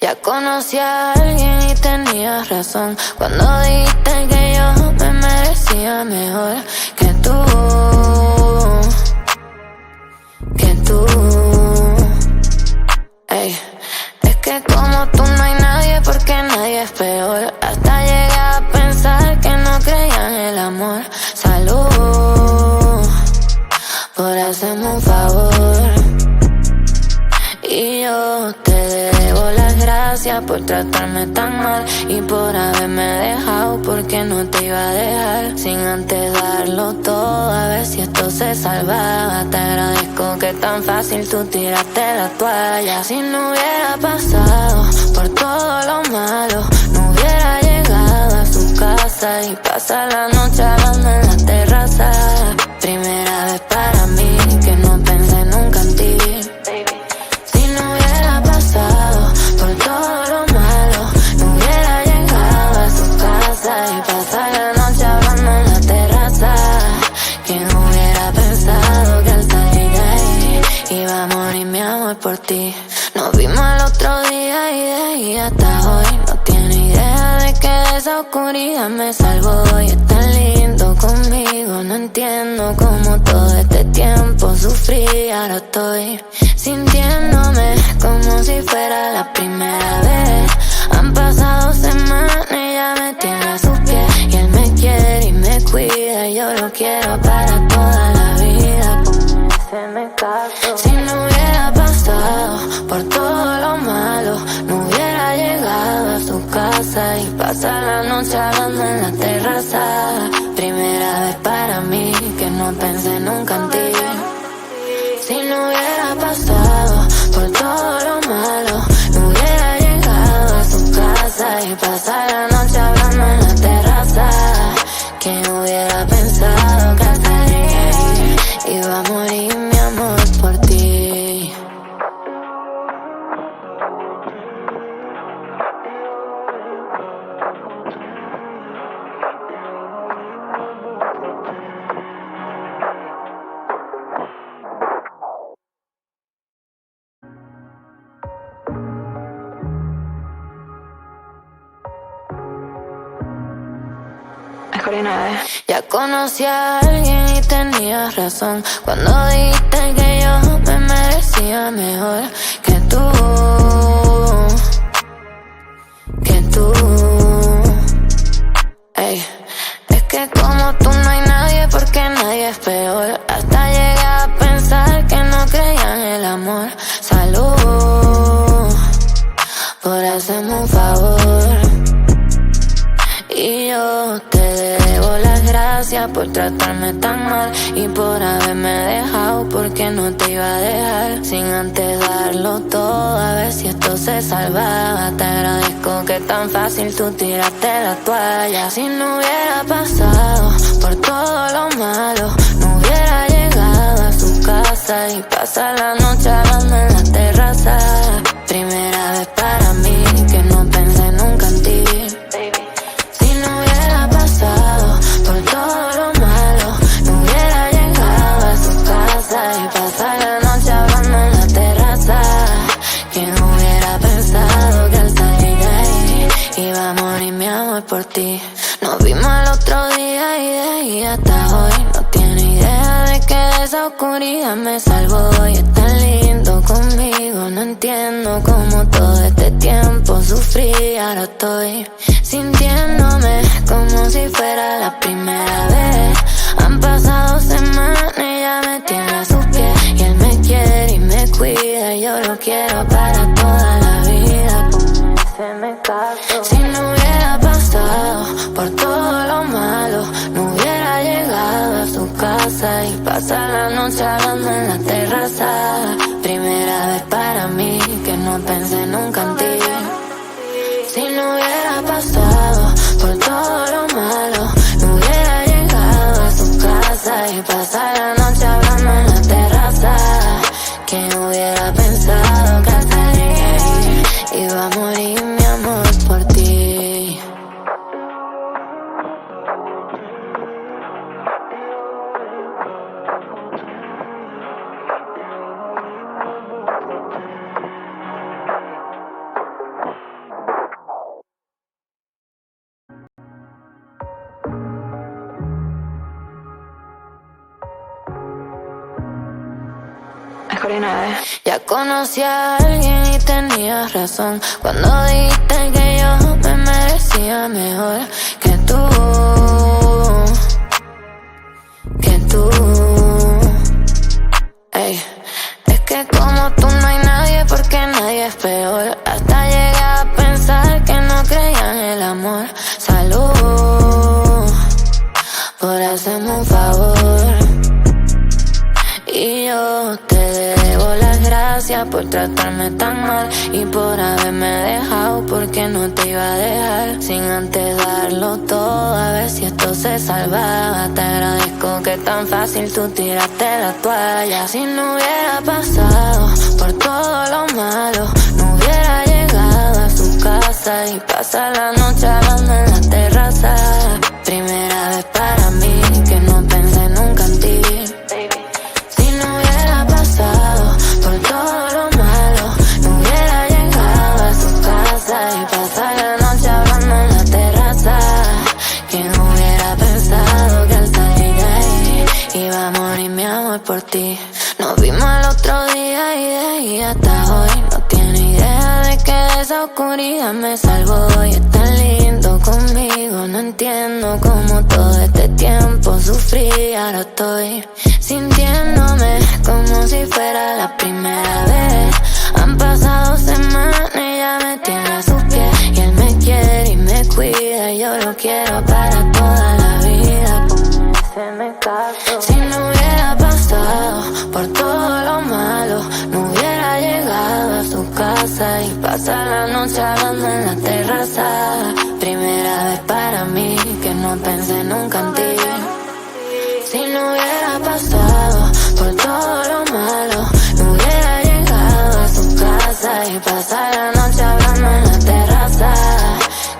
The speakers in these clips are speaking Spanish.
Ya conocí a alguien y tenías razón cuando dijiste que yo me merecía mejor que tú. Ey, es que como tú no hay nadie porque nadie es peor. Hasta llegué a pensar que no creía en el amor. Salud por hacerme un favor. Y yo te debo las gracias por tratarme tan mal y por haberme dejado, porque no te iba a dejar sin antes darlo todo, a ver si esto se salvaba. Te agradezco que tan fácil tú tiraste la toalla. Si no hubiera pasado por todo lo malo, no hubiera llegado a su casa y pasar la noche hablando en la terraza. Primera vez para mí que no pensé nunca en ti. Por todo lo malo, no hubiera llegado a su casa y pasar la noche hablando en la terraza. ¿Quién hubiera pensado que al salir de ahí iba a morir mi amor por ti? Nos vimos el otro día y de ahí hasta hoy no tiene idea de que esa oscuridad me salvó. Y es tan lindo conmigo, no entiendo cómo todo este tiempo sufrí. Ahora estoy sintiéndome como si fuera la primera vez. Han pasado semanas y ya me tiene a sus pies. Y él me quiere y me cuida y yo lo quiero para toda la vida. Se me casó. Si no hubiera pasado por todo lo malo, no hubiera llegado a su casa y pasar la noche hablando en la terraza. Primera vez para mí que no pensé nunca en ti. Si no hubiera pasado por todo lo malo, no hubiera llegado a su casa y pasar la noche hablando en la terraza. ¿Quién hubiera pensado que hasta ahí iba a morir mi amor por ti? Ya conocí a alguien y tenías razón cuando dijiste que yo me merecía mejor que tú. Ey, es que como tú no hay nadie porque nadie es peor. Hasta llegué a pensar que no creía en el amor. Salud por hacerme un favor. Y yo te debo las gracias por tratarme tan mal y por haberme dejado, porque no te iba a dejar sin antes darlo todo, a ver si esto se salvaba. Te agradezco que tan fácil tú tiraste la toalla. Si no hubiera pasado por todo lo malo, no hubiera llegado a su casa y pasar la noche hablando en la terraza. Primera vez para mí que no pensé nunca en ti. Por todo lo malo, no hubiera llegado a su casa y pasar la noche hablando en la terraza. ¿Quién hubiera pensado que al salir de ahí iba a morir mi amor por ti? Nos vimos el otro día y de ahí hasta hoy no tiene idea de que esa oscuridad me salvó. Y es tan lindo conmigo, no entiendo cómo todo este tiempo sufrí. Ahora estoy sintiéndome como si fuera la primera vez. Han pasado semanas y ya me tiene a sus pies. Y él me quiere y me cuida y yo lo quiero para toda la vida. Se me casó. Si no hubiera pasado por todo lo malo, no hubiera llegado a su casa y pasar la noche hablando en la terraza. Primera vez para mí que no pensé nunca en ti. Si no hubiera pasado por todo lo malo, no hubiera llegado a su casa y pasar la noche hablando en la terraza. ¿Quién hubiera pensado que hasta ahí iba a morir mi amor por ti? mejor de una vez. Ya conocí a alguien y tenías razón cuando dijiste que yo me merecía mejor que tú. Que tú. Ey. Es que como tú no hay nadie porque nadie es peor. Hasta llegué a pensar que no creía en el amor. Salud por hacerme un favor. Y yo te debo las gracias por tratarme tan mal y por haberme dejado porque no te iba a dejar sin antes darlo todo, a ver si esto se salvaba. Te agradezco que tan fácil tú tiraste la toalla. Si no hubiera pasado por todo lo malo, no hubiera llegado a su casa y pasar la noche hablando en la terraza. Primera vez para mí que no pensé nunca en ti. Por todo lo malo, no hubiera llegado a su casa y pasar la noche hablando en la terraza. ¿Quién hubiera pensado que al salir de ahí iba a morir mi amor por ti? Nos vimos el otro día y de ahí hasta hoy no tiene idea de que esa oscuridad me salvó. Y es tan lindo conmigo, no entiendo cómo todo este tiempo sufrí. Ahora estoy sintiéndome como si fuera la primera vez. Han pasado semanas y ya me tiene a sus pies. Y él me quiere y me cuida y yo lo quiero para toda la vida. Se me casó. Si no hubiera pasado por todo lo malo, no hubiera llegado a su casa y pasar la noche hablando en la terraza. Primera vez para mí que no pensé nunca en ti. Si no hubiera pasado por todo lo malo, no hubiera llegado a su casa y pasar la noche hablando en la terraza.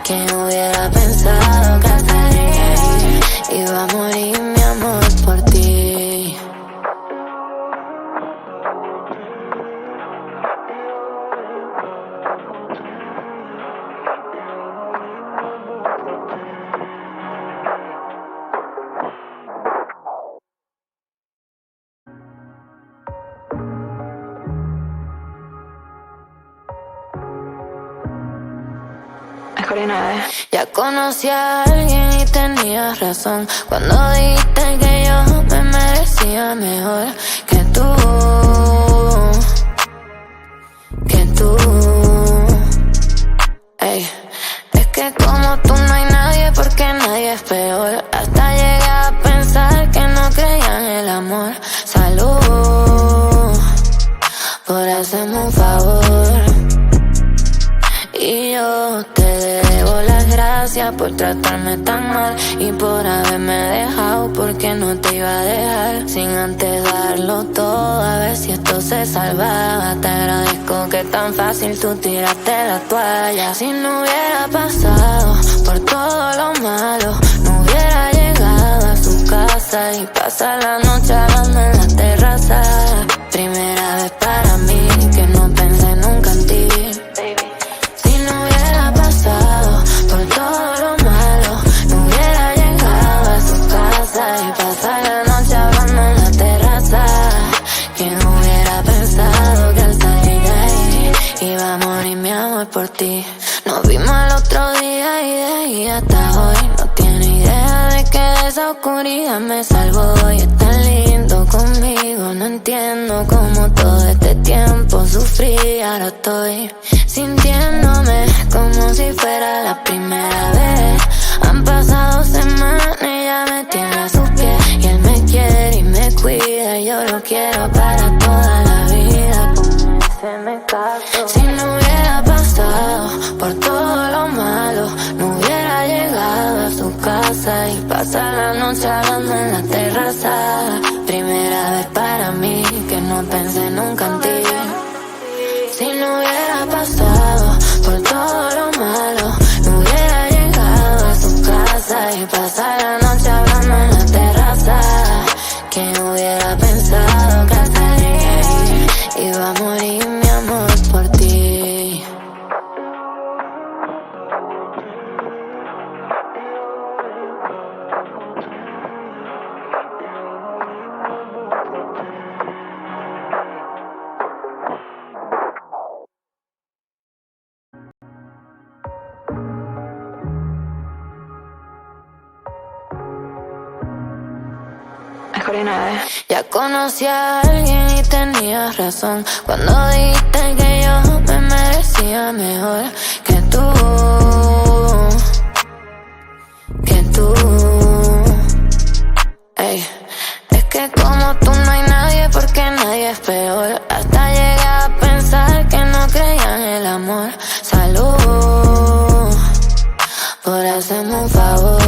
¿Quién hubiera pensado que al salir de ahí iba a morir mi amor por ti? Mejor de una vez. Ya conocí a alguien y tenías razón cuando dijiste que yo me merecía mejor que tú. Que tú. Ey. Es que como tú no hay nadie porque nadie es peor. Hasta llegué a pensar que no creía en el amor. Salud por hacerme un favor. Y yo te debo las gracias por tratarme tan mal y por haberme dejado porque no te iba a dejar sin antes darlo todo, a ver si esto se salvaba. Te agradezco que tan fácil tú tiraste la toalla. Si no hubiera pasado por todo lo malo, no hubiera llegado a su casa y pasar la noche hablando en la terraza. Primera vez para mí que no pensé nunca en ti. Por todo lo malo, no hubiera llegado a su casa y pasar la noche hablando en la terraza. ¿Quién hubiera pensado que al salir de ahí iba a morir mi amor por ti? Nos vimos el otro día y de ahí hasta hoy no tiene idea de que esa oscuridad me salvó. Y es tan lindo conmigo, no entiendo cómo todo este tiempo sufrí. Ahora estoy sintiéndome como si fuera la primera vez. Han pasado semanas y ya me tiene a sus pies. Y él me quiere y me cuida y yo lo quiero para toda la vida. Se me casó. Si no hubiera pasado por todo lo malo, no hubiera llegado a su casa y pasar la noche hablando en la terraza. Primera vez para mí que no pensé nunca en ti. Si no hubiera pasado por todo lo malo, no hubiera llegado a su casa y pasar la noche hablando en la terraza. ¿Quién hubiera pensado que al salir de ahí iba a morir mi amor por ti? Ya conocí a alguien y tenías razón cuando dijiste que yo me merecía mejor que tú. Ey, es que como tú no hay nadie porque nadie es peor. Hasta llegué a pensar que no creía en el amor. Salud por hacerme un favor.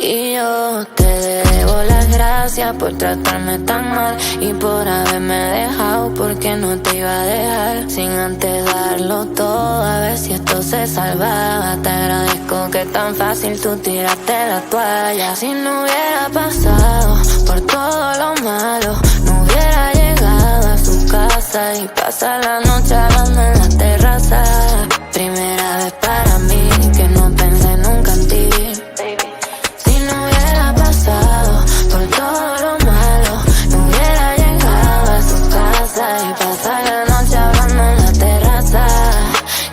Y yo te debo las gracias por tratarme tan mal y por haberme dejado, porque no te iba a dejar sin antes darlo todo, a ver si esto se salvaba. Te agradezco que tan fácil tú tiraste la toalla. Si no hubiera pasado por todo lo malo, no hubiera llegado a su casa y pasar la noche hablando en la terraza. Primera vez para mí que no pensé nunca en ti. Por todo lo malo, no hubiera llegado a su casa y pasar la noche hablando en la terraza.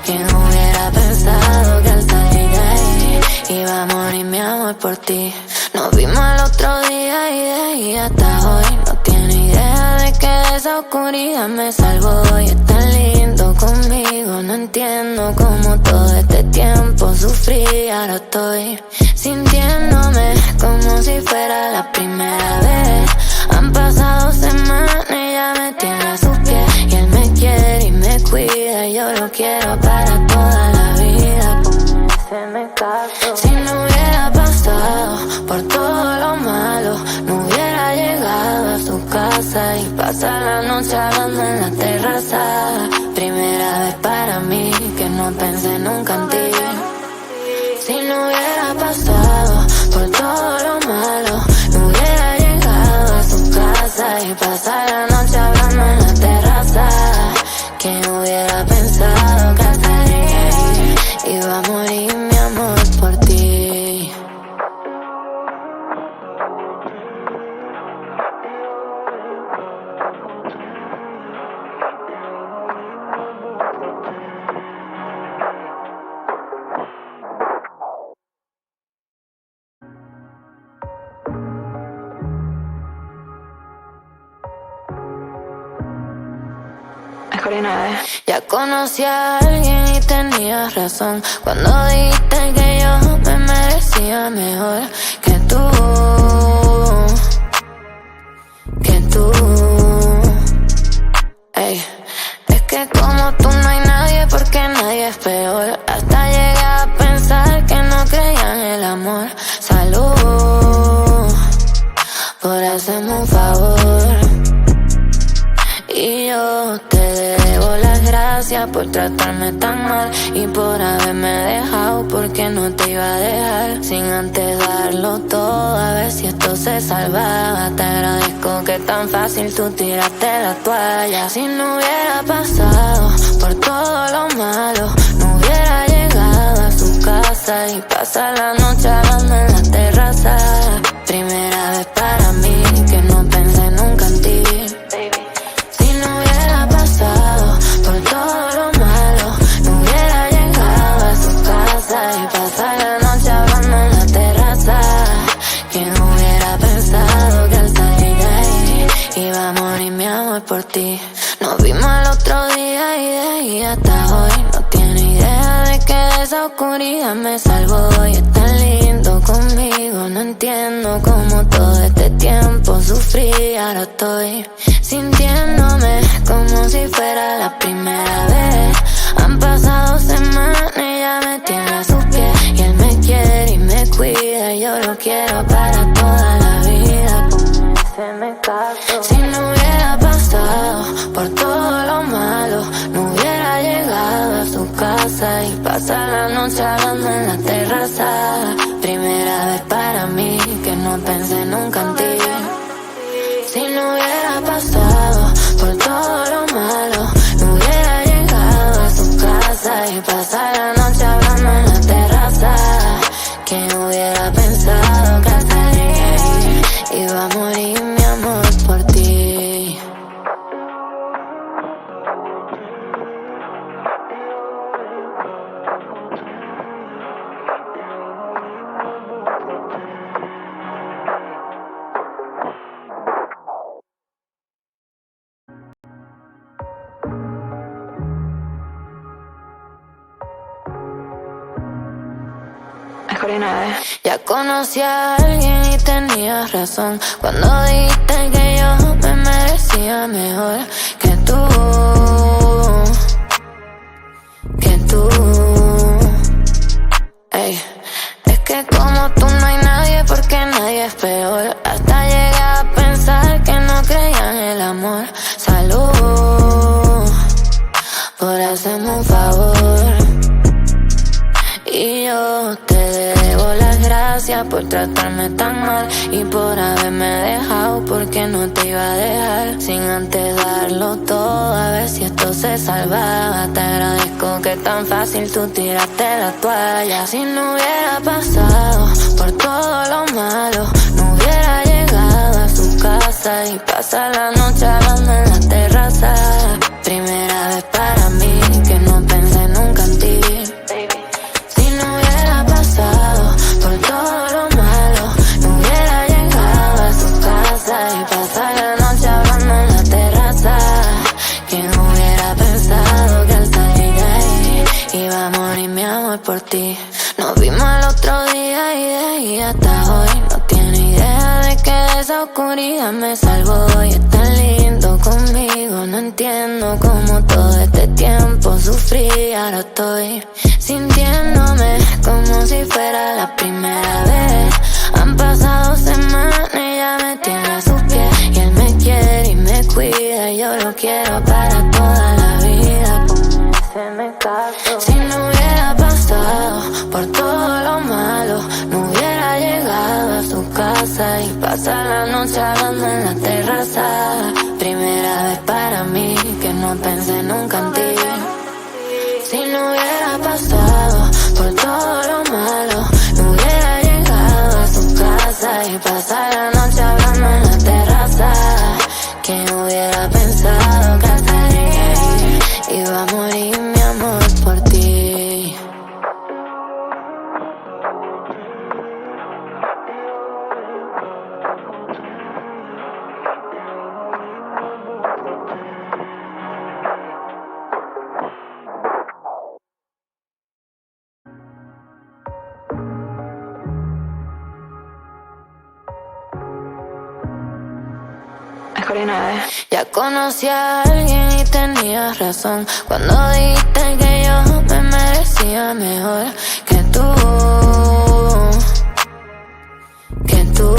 ¿Quién hubiera pensado que al salir de ahí iba a morir mi amor por ti? Nos vimos el otro día y de ahí hasta hoy no tiene idea de que de esa oscuridad me salvó. Y es tan lindo conmigo, no entiendo cómo todo este tiempo sufrí. Ahora estoy sintiéndome como si fuera la primera vez. Han pasado semanas y ya me tiene a sus pies. Y él me quiere y me cuida y yo lo quiero para toda la vida. Se me casó. Si no hubiera pasado por todo lo malo, no hubiera llegado a su casa y pasar la noche hablando en la terraza. Primera vez para mí que no pensé nunca en ti. Si no hubiera pasado por todo lo malo, no hubiera llegado a su casa y pasar la noche hablando en la terraza. ¿Quién hubiera pensado que hasta ahí iba a morir mi amor por ti? Ya conocí a alguien y tenías razón cuando dijiste que yo me merecía mejor que tú. Ey, es que como tú no hay nadie porque nadie es peor. Hasta llegué a pensar que no creía en el amor. Salud por hacerme un favor. Y yo te debo las gracias por tratarme tan mal y por haberme dejado, porque no te iba a dejar sin antes darlo todo, a ver si esto se salvaba. Te agradezco que tan fácil tú tiraste la toalla. Si no hubiera pasado por todo lo malo, no hubiera llegado a su casa y pasar la noche hablando en la terraza. Primera vez para mí que no pensé nunca en ti. Por todo lo malo, no hubiera llegado a su casa y pasar la noche hablando en la terraza. ¿Quién hubiera pensado que al salir de ahí iba a morir mi amor por ti? Nos vimos el otro día y de ahí hasta hoy no tiene idea de que de esa oscuridad me salvó. Y es tan lindo conmigo, no entiendo cómo todo este tiempo sufrí. Ahora estoy sintiéndome como si fuera la primera vez. Han pasado semanas y ya me tiene a sus pies. Y él me quiere y me cuida y yo lo quiero para toda la vida. Se me casó. Si no hubiera pasado por todo lo malo, no hubiera llegado a su casa y pasar la noche hablando en la terraza. Primera vez para mí que no pensé nunca en ti. Si no hubiera pasado por todo lo malo, no hubiera llegado a su casa y pasar la noche hablando en la terraza. ¿Quién hubiera pensado que hasta ahí iba a morir mi amor por ti? Ya conocí a alguien y tenías razón cuando dijiste que yo me merecía mejor que tú, que tú. Ey, es que como tú no hay nadie porque nadie es peor. Hasta llegué a pensar que no creía en el amor. Salud por hacerme un favor. Y yo te debo las gracias por tratarme tan mal y por haberme dejado, porque no te iba a dejar sin antes darlo todo, a ver si esto se salvaba. Te agradezco que tan fácil tú tiraste la toalla. Si no hubiera pasado por todo lo malo, no hubiera llegado a su casa y pasar la noche hablando en la terraza. Primera vez para mí que no pensé nunca en ti. Por todo lo malo, no hubiera llegado a su casa y pasar la noche hablando en la terraza. ¿Quién hubiera pensado que al salir de ahí iba a morir mi amor por ti? Nos vimos el otro día y de ahí hasta hoy no tiene idea de que esa oscuridad me salvó. Y es tan lindo conmigo, no entiendo cómo todo este tiempo sufrí. Ahora estoy sintiéndome como si fuera la primera vez. Han pasado semanas y ya me tiene a sus pies. Y él me quiere y me cuida y yo lo quiero para toda la vida. Se me casó. Si no hubiera pasado por todo lo malo, no hubiera llegado a su casa y pasar la noche hablando en la terraza. Primera vez para mí que no pensé nunca en ti. Si no hubiera pasado por todo lo malo, no hubiera llegado a su casa y pasar la noche hablando en la terraza. ¿Quién hubiera pensado que hasta ahí iba a morir mi amor por ti? Ya conocí a alguien y tenías razón cuando dijiste que yo me merecía mejor que tú, que tú.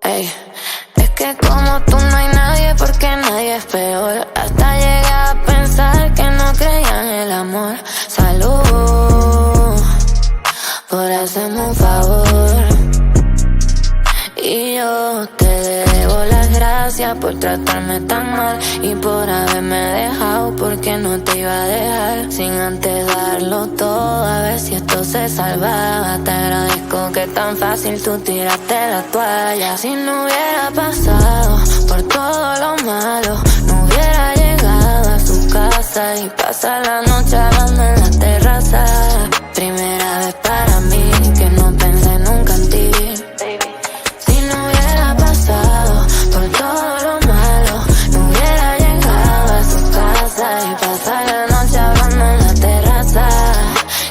Ey, es que como tú no hay nadie porque nadie es peor. Hasta llegué a pensar que no creía en el amor. Salud por hacerme un favor. Y yo te debo las gracias por tratarme tan mal y por haberme dejado, porque no te iba a dejar sin antes darlo todo, a ver si esto se salvaba. Te agradezco que tan fácil tú tiraste la toalla. Si no hubiera pasado por todo lo malo, no hubiera llegado a su casa y pasar la noche hablando en la terraza. Primera vez para mí que no pensé nunca en ti. Por todo lo malo, no hubiera llegado a su casa y pasar la noche hablando en la terraza.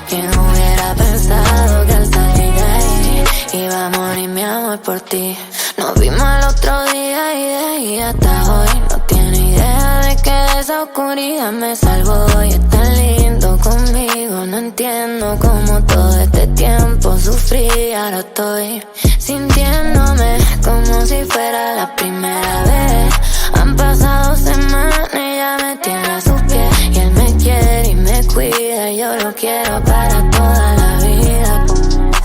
¿Quién hubiera pensado que al salir de ahí iba a morir mi amor por ti? Nos vimos el otro día y de ahí hasta hoy no tiene idea de que esa oscuridad me salvó. Y es tan lindo conmigo, no entiendo cómo todo este tiempo sufrí. Ahora estoy sintiéndome como si fuera la primera vez. Han pasado semanas y ya me tiene a sus pies. Y él me quiere y me cuida y yo lo quiero para toda la vida.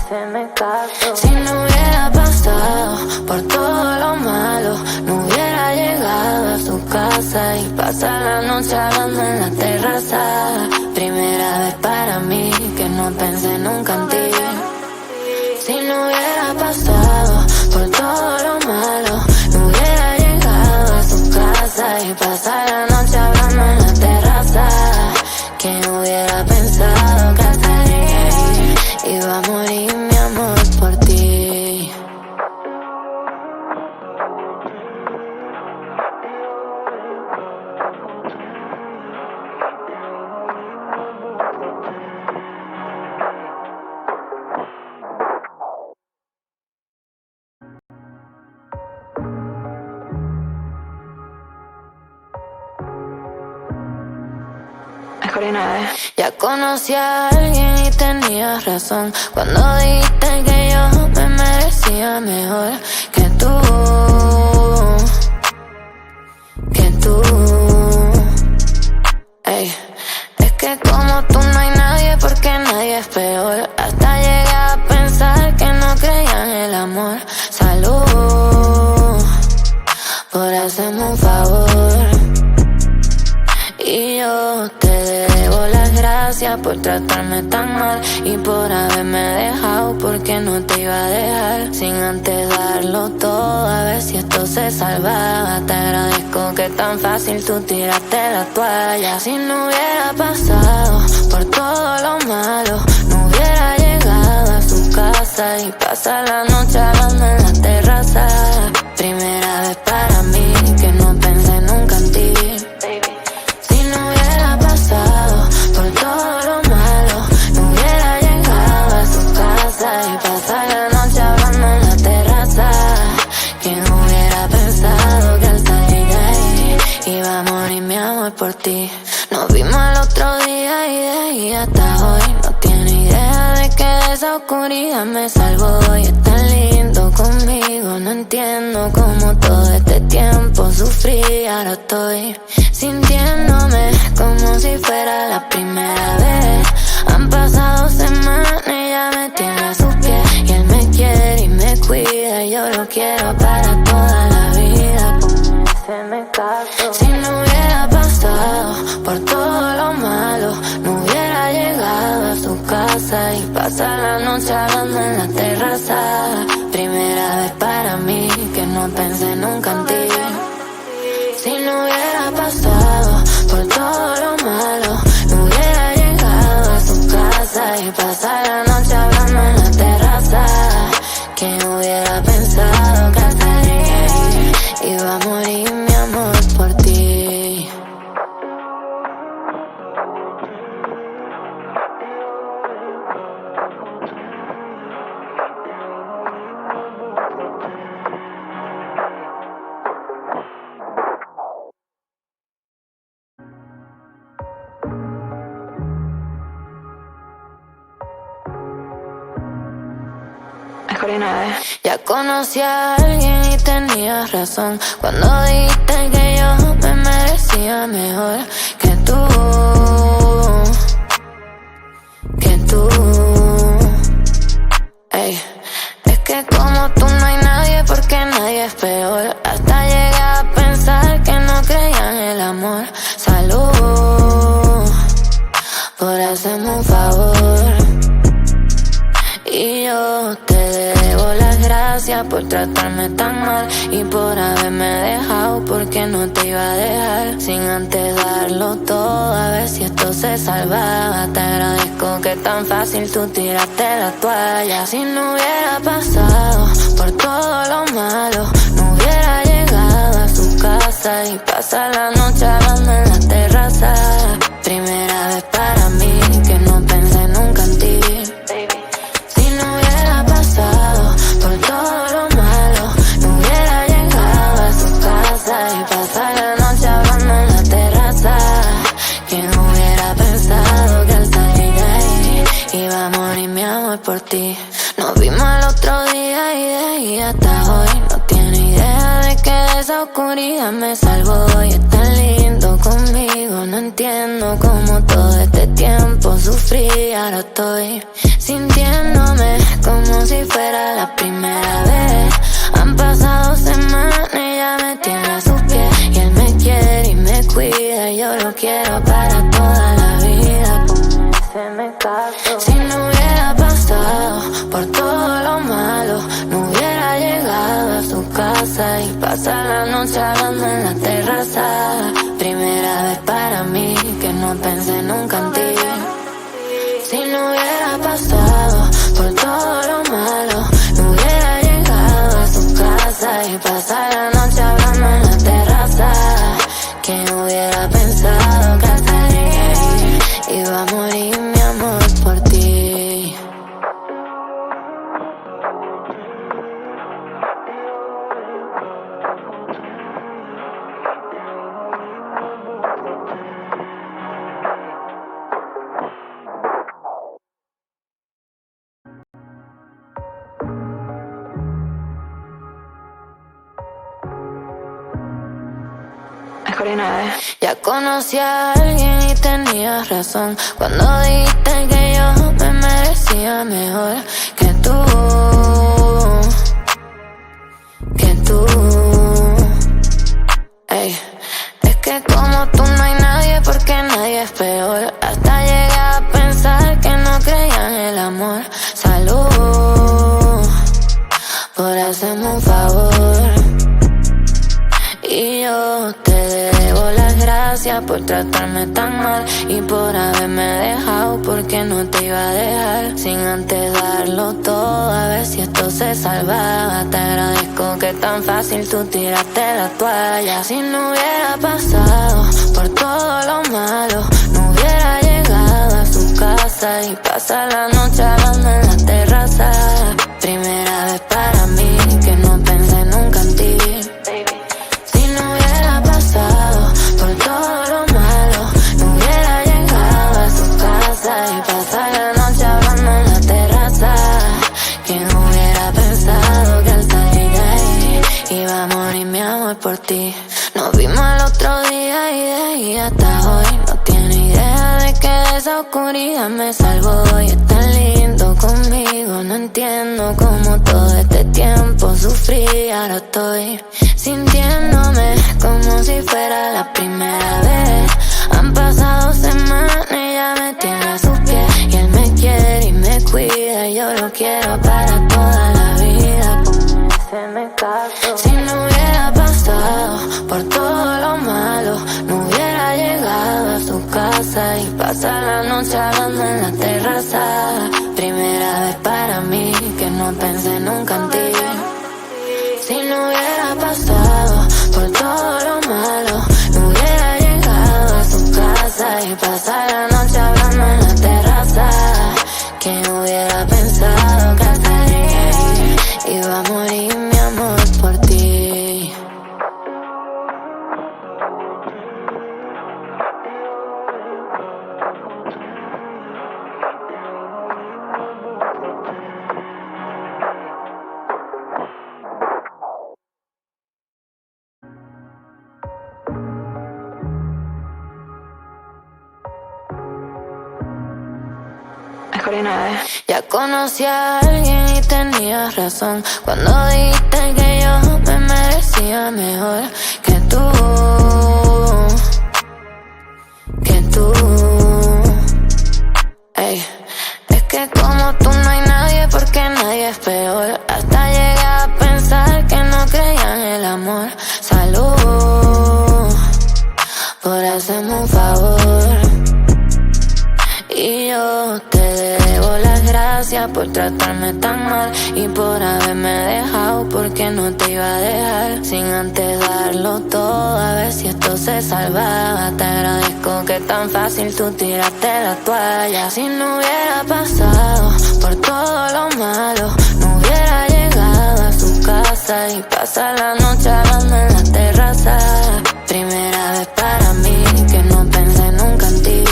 Se me casó. Si no hubiera pasado por todo lo malo, no hubiera llegado a su casa y pasar la noche hablando en la terraza. Primera vez para mí que no pensé nunca en ti. Si no hubiera pasado por todo lo malo, no hubiera llegado a su casa y pasar la noche hablando en la terraza. ¿Quién hubiera pensado que hasta ahí iba a morir mi amor por ti? Ya conocí a alguien y tenías razón cuando dijiste que yo me merecía mejor que tú. Ey, es que como tú no hay nadie porque nadie es peor. Hasta llegué a pensar que no creía en el amor. Salud por hacerme un favor. Y yo te debo las gracias por tratarme tan mal y por haberme dejado, porque no te iba a dejar sin antes darlo todo, a ver si esto se salvaba. Te agradezco que tan fácil tú tiraste la toalla. Si no hubiera pasado por todo lo malo, no hubiera llegado a su casa y pasar la noche hablando en la terraza. Primera vez para mí que no pensé nunca en ti. Por todo lo malo, no hubiera llegado a su casa y pasar la noche hablando en la terraza. ¿Quién hubiera pensado que al salir ahí iba a morir mi amor por ti? Nos vimos el otro día y de ahí hasta hoy no tiene idea de que de esa oscuridad me salvó. Y es tan lindo conmigo, no entiendo cómo todo este tiempo sufrí. Ahora estoy sintiéndome como si fuera la primera vez. Han pasado semanas y ya me tiene a sus pies. Y él me quiere y me cuida y yo lo quiero para toda la vida. Como se me casó. Si no hubiera pasado por todo lo malo, no hubiera llegado a su casa y pasar la noche hablando en la terraza. Primera vez para mí que no pensé nunca en ti. Si no hubiera pasado por todo lo malo, no hubiera llegado a su casa y pasar la noche hablando en la terraza. ¿Quién hubiera pensado que al salir ahí iba a morir mi amor por ti? Ya conocí a alguien y tenías razón cuando dijiste que yo me merecía mejor que tú. Ey, es que como tú no hay nadie porque nadie es peor. Hasta llegué a pensar que no creía en el amor. Salud por hacerme un favor. Y yo te debo las gracias por tratarme tan mal y por haberme dejado, porque no te iba a dejar sin antes darlo todo, a ver si esto se salvaba. Te agradezco que tan fácil tú tiraste la toalla. Si no hubiera pasado por todo lo malo, no hubiera llegado a su casa y pasar la noche hablando en la terraza. Primera vez para mí que no pensé nunca en ti. Por todo lo malo, no hubiera llegado a su casa y pasar la noche hablando en la terraza. ¿Quién hubiera pensado que al salir ahí iba a morir mi amor por ti? Nos vimos el otro día y de ahí hasta hoy no tiene idea de que de esa oscuridad me salvó. Y es tan lindo conmigo, no entiendo cómo todo este tiempo sufrí. Ahora estoy sintiéndome como si fuera la primera vez. Han pasado semanas y ya me tiene a sus pies. Y él me quiere y me cuida y yo lo quiero para toda la vida. Como se me casó. Si no hubiera pasado por todo lo malo, no hubiera llegado a su casa y pasar la noche hablando en la terraza. Primera vez para mí que no pensé nunca en ti. Si no hubiera pasado por todo lo malo, no hubiera llegado a su casa y pasar la noche hablando en la terraza. ¿Quién hubiera pensado que al salir ahí iba a morir mi amor por ti? Ya conocí a alguien y tenías razón cuando dijiste que yo me merecía mejor que tú. Ey, es que como tú no hay nadie porque nadie es peor. Hasta llegué a pensar que no creía en el amor. Salud por hacerme un favor. Y yo te debo las gracias por tratarme tan mal y por haberme dejado, porque no te iba a dejar sin antes darlo todo, a ver si esto se salvaba. Te agradezco que tan fácil tú tiraste la toalla. Si no hubiera pasado por todo lo malo, no hubiera llegado a su casa y pasar la noche hablando en la terraza. Primera vez para mí que no pensé nunca en ti. Por todo lo malo, no hubiera llegado a su casa y pasar la noche hablando en la terraza. ¿Quién hubiera pensado que al salir de ahí iba a morir mi amor por ti? Nos vimos el otro día y de ahí hasta hoy no tiene idea de que esa oscuridad me salvó. Y es tan lindo conmigo, no entiendo cómo todo este tiempo sufrí. Ahora estoy sintiéndome como si fuera la primera vez. Han pasado semanas y ya me tiene a sus pies. Y él me quiere y me cuida y yo lo quiero para toda la vida. Se me casó. Si no hubiera pasado por todo lo malo, no hubiera llegado a su casa y pasar la noche hablando en la terraza. Primera vez para mí que no pensé nunca en ti. Si no hubiera pasado por todo lo malo, no hubiera llegado a su casa y pasar la noche hablando en la terraza. ¿Quién hubiera pensado que hasta ahí iba a morir mi amor por ti? Ya conocí a alguien y tenías razón cuando dijiste que yo me merecía mejor que tú. Ey, es que como tú no hay nadie porque nadie es peor. Hasta llegué a pensar que no creía en el amor. Salud por hacerme un favor. Y yo te debo las gracias por tratarme tan mal y por haberme dejado, porque no te iba a dejar sin antes darlo todo, a ver si esto se salvaba. Te agradezco que tan fácil tú tiraste la toalla. Si no hubiera pasado por todo lo malo, no hubiera llegado a su casa y pasar la noche hablando en la terraza. Primera vez para mí que no pensé nunca en ti.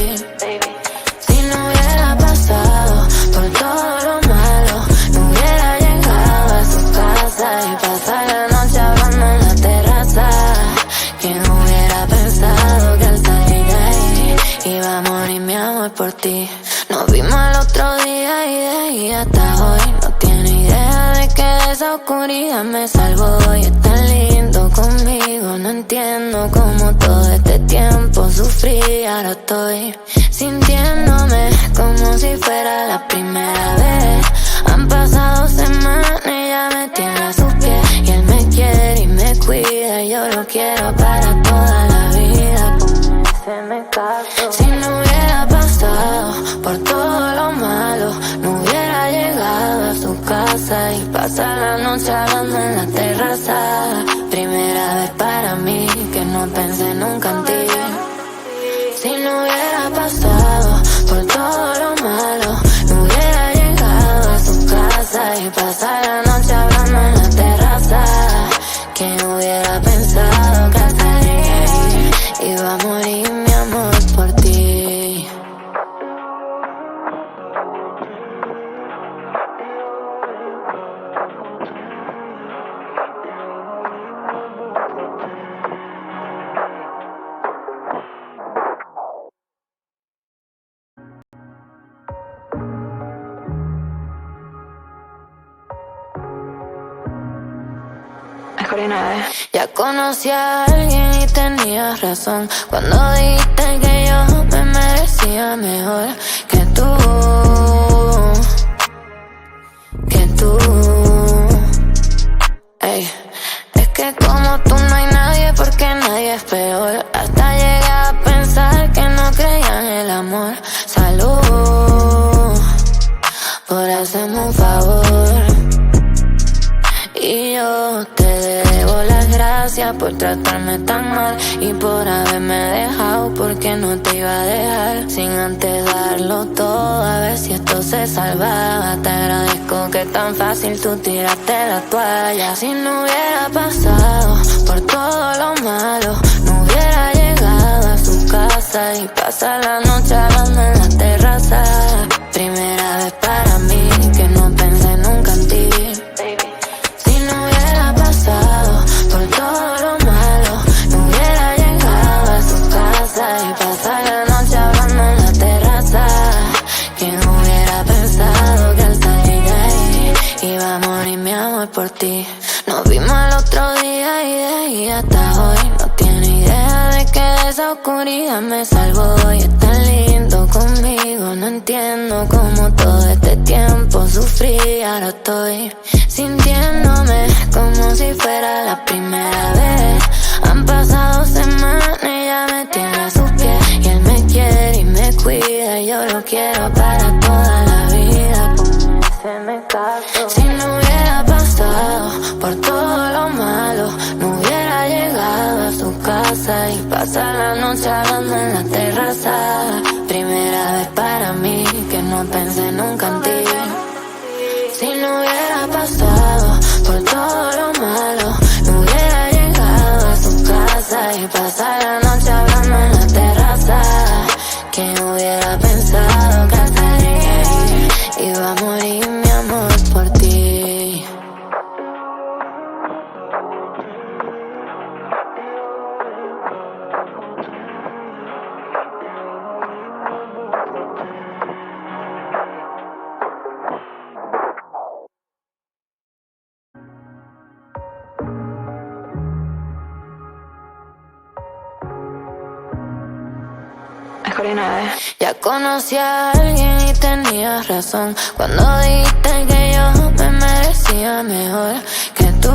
Por todo lo malo, no hubiera llegado a su casa y pasar la noche hablando en la terraza. ¿Quién hubiera pensado que al salir de ahí iba a morir mi amor por ti? Nos vimos el otro día y de ahí hasta hoy no tiene idea de que esa oscuridad me salvó. Y es tan lindo conmigo, no entiendo cómo todo este tiempo sufrí. Ahora estoy sintiéndome como si fuera la primera vez. Han pasado semanas y ya me tiene a sus pies. Y él me quiere y me cuida y yo lo quiero para toda la vida. Se me casó. Si no hubiera pasado por todo lo malo, no hubiera llegado a su casa y pasar la noche hablando en la terraza. Primera vez para mí que no pensé nunca en ti. Si no hubiera pasado por todo lo malo, no hubiera llegado a su casa y pasar la noche hablando en la terraza. ¿Quién hubiera pensado que hasta ahí iba a morir mi amor por ti? Ya conocí a alguien y tenías razón cuando dijiste que yo me merecía mejor que tú. Ey, es que como tú no hay nadie porque nadie es peor. Hasta llegué a pensar que no creía en el amor. Salud por hacerme un favor. Y yo te debo las gracias por tratarme tan mal y por haberme dejado, porque no te iba a dejar sin antes darlo todo, a ver si esto se salvaba. Te agradezco que tan fácil tú tiraste la toalla. Si no hubiera pasado por todo lo malo, no hubiera llegado a su casa y pasar la noche hablando en la terraza. Primera vez para mí que no pensé nunca en ti. Por todo lo malo, no hubiera llegado a su casa y pasar la noche hablando en la terraza. ¿Quién hubiera pensado que al salir de ahí iba a morir mi amor por ti? Nos vimos el otro día y de ahí hasta hoy no tiene idea de que de esa oscuridad me salvó. Y es tan lindo conmigo, no entiendo cómo todo este tiempo sufrí. Ahora estoy sintiéndome como si fuera la primera vez. Han pasado semanas y ya me tiene a sus pies. Y él me quiere y me cuida y yo lo quiero para toda la vida. Se me casó. Si no hubiera pasado por todo lo malo, no hubiera llegado a su casa y pasar la noche hablando en la terraza. Primera vez para mí que no pensé nunca en ti. Si no hubiera pasado por todo lo malo, no hubiera llegado a su casa y pasar la noche hablando en la terraza. ¿Quién hubiera pensado que al salir de ahí iba a morir mi amor por ti? Ya conocí a alguien y tenías razón cuando dijiste que yo me merecía mejor que tú.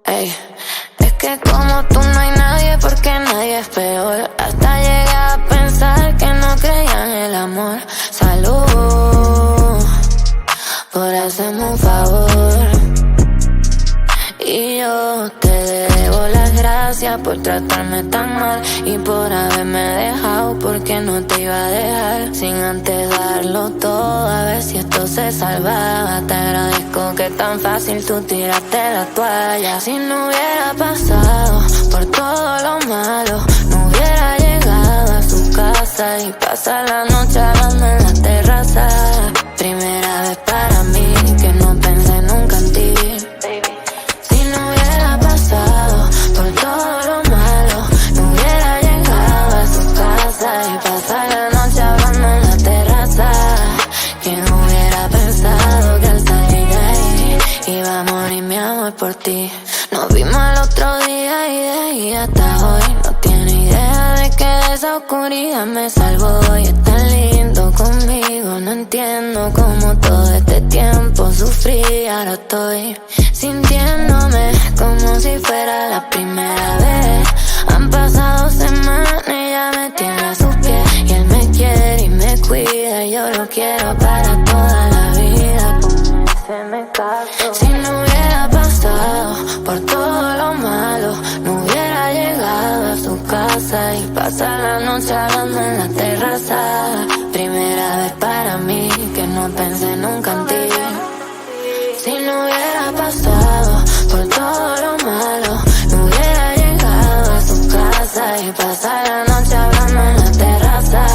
Ey, es que como tú no hay nadie porque nadie es peor. Hasta llegué a pensar que no creía en el amor. Salud por hacerme un favor. Y yo te debo las gracias por tratarme tan mal y por haberme dejado, porque no te iba a dejar sin antes darlo todo, a ver si esto se salvaba. Te agradezco que tan fácil tú tiraste la toalla. Si no hubiera pasado por todo lo malo, no hubiera llegado a su casa y pasar la noche hablando en la terraza. Primera vez para mí que no pensé nunca en ti. Por todo lo malo, no hubiera llegado a su casa y pasar la noche hablando en la terraza. ¿Quién hubiera pensado que al salir de ahí iba a morir mi amor por ti? Nos vimos el otro día y de ahí hasta hoy no tiene idea de que de esa oscuridad me salvó. Y es tan lindo conmigo, no entiendo cómo todo este tiempo sufrí. Ahora estoy sintiéndome como si fuera la primera vez. Han pasado semanas y ya me tiene a sus pies. Y él me quiere y me cuida y yo lo quiero para toda la vida. Se me casó. Si no hubiera pasado por todo lo malo, no hubiera llegado a su casa y pasar la noche hablando en la terraza. Primera vez para mí que no pensé nunca en ti. Si no hubiera pasado por todo lo malo, no hubiera llegado a su casa y pasar la noche hablando en la terraza.